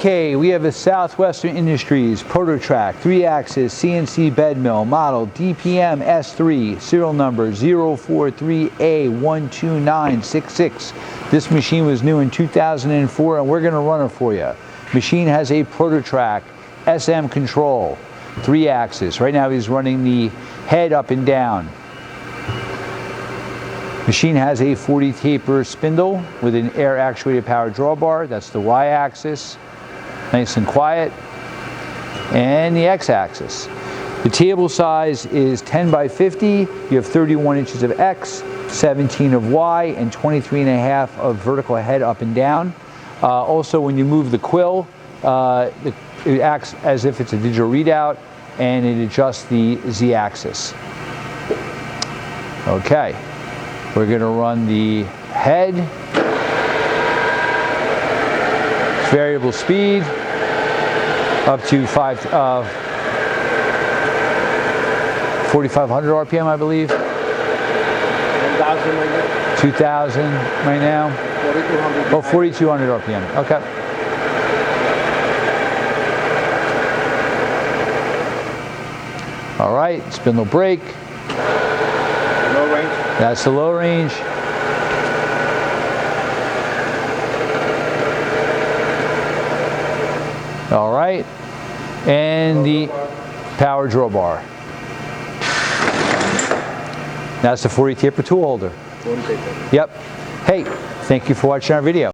Okay, we have a Southwestern Industries PROTO-TRAK 3-axis CNC bed mill model DPMS3, serial number 043AR12966. This machine was new in 2004 and we're going to run it for you. Machine has a PROTO-TRAK SM control, 3-axis. Right now he's running the head up and down. Machine has a 40 taper spindle with an air actuated power drawbar. That's the Y-axis. Nice and quiet. And the X-axis. The table size is 10 by 50. You have 31 inches of X, 17 of Y, and 23.5 of vertical head up and down. Also, when you move the quill, it acts as if it's a digital readout, and it adjusts the Z-axis. Okay, we're going to run the head. Variable speed up to 4,500 RPM, I believe. 2,000 right now. 4,200. Oh, 4,200 RPM. Okay. All right, spindle brake. Low range. That's the low range. All right, and the power drawbar. That's the 40 taper tool holder. 40 taper. Yep. Hey, thank you for watching our video.